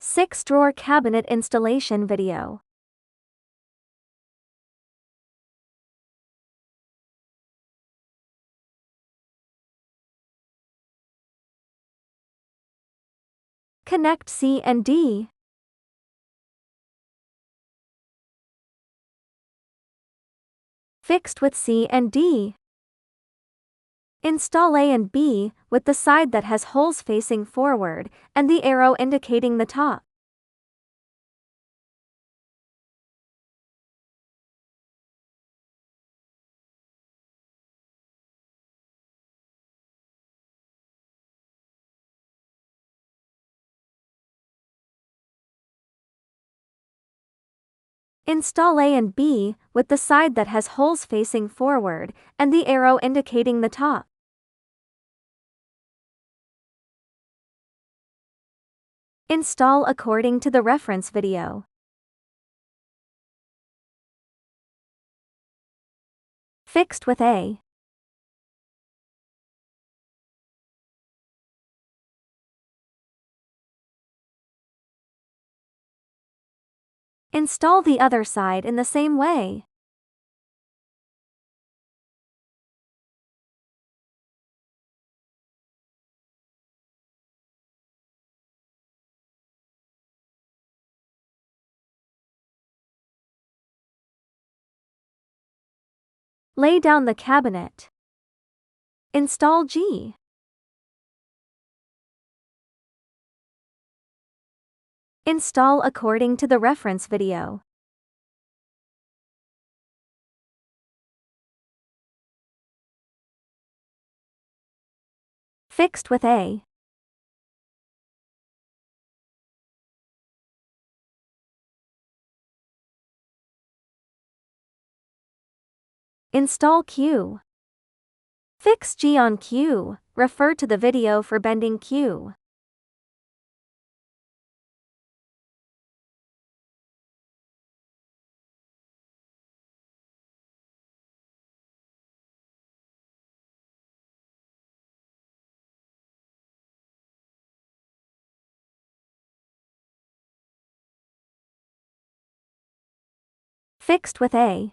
6-drawer cabinet installation video. Connect C and D. Fixed with C and D. Install A and B with the side that has holes facing forward and the arrow indicating the top. Install A and B with the side that has holes facing forward and the arrow indicating the top. Install according to the reference video. Fixed with A. Install the other side in the same way. Lay down the cabinet. Install G. Install according to the reference video. Fixed with A. Install Q. Fix G on Q. Refer to the video for bending Q. Fixed with A.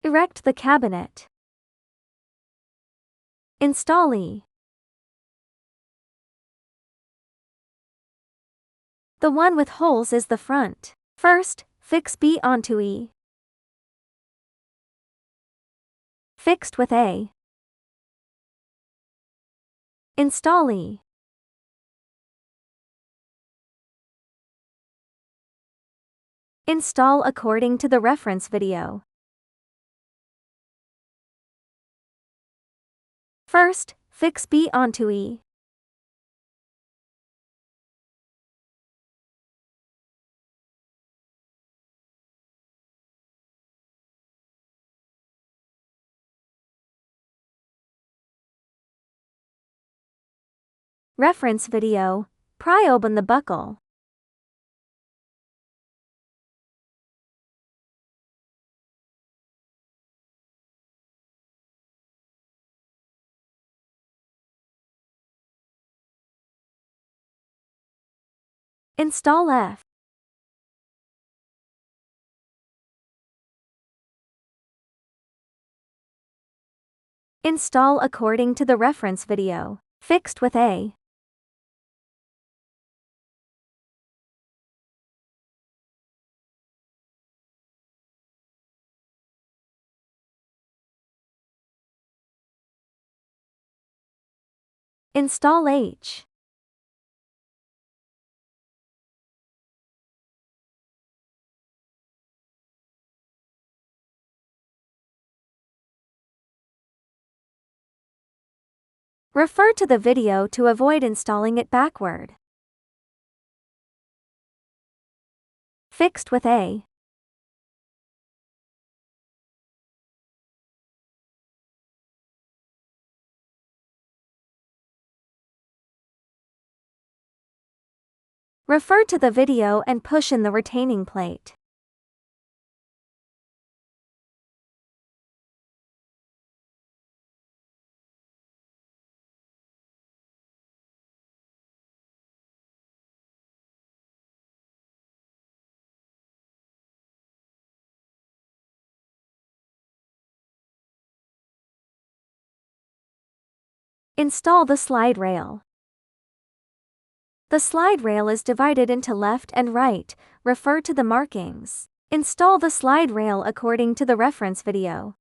Erect the cabinet. Install E. The one with holes is the front. First, fix B onto E. Fixed with A. Install E. Install according to the reference video. First, fix B onto E. Reference video. Pry open the buckle. Install F. Install according to the reference video. Fixed with A. Install H. Refer to the video to avoid installing it backward. Fixed with A. Refer to the video and push in the retaining plate. Install the slide rail. The slide rail is divided into left and right. Refer to the markings. Install the slide rail according to the reference video.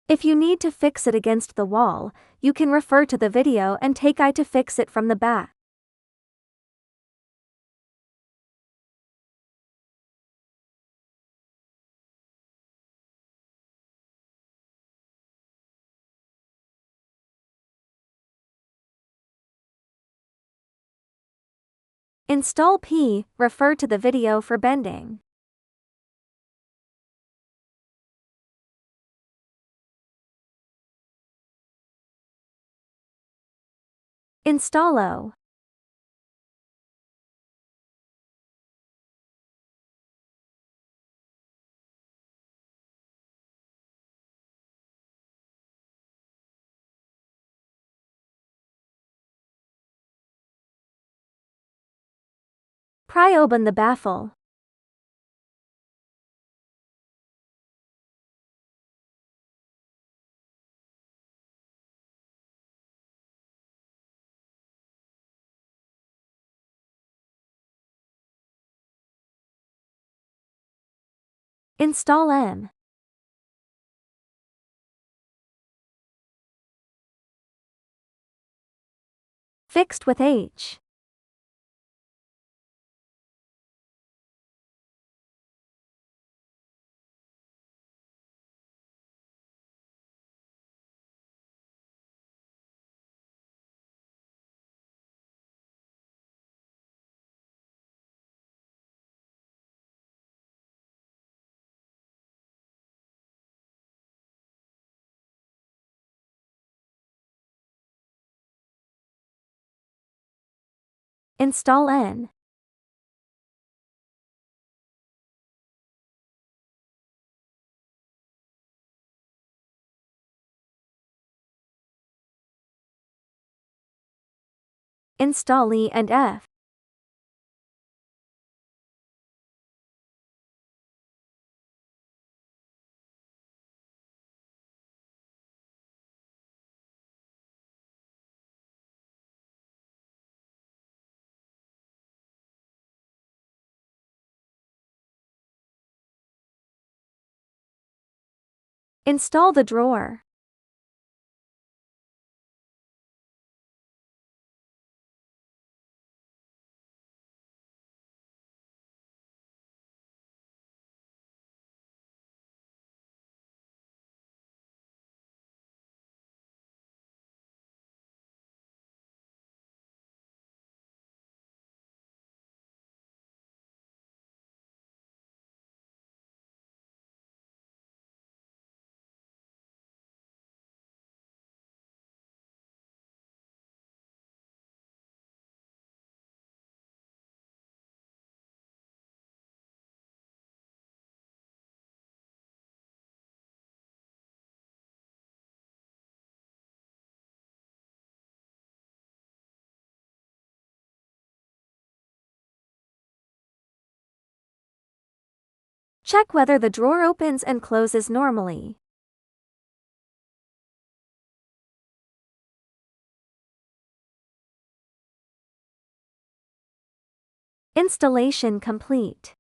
If you need to fix it against the wall, you can refer to the video and take I to fix it from the back. Install P. Refer to the video for bending. Install O. Pry open the baffle. Install M. Fixed with H. Install N. Install E and F. Install the drawer. Check whether the drawer opens and closes normally. Installation complete.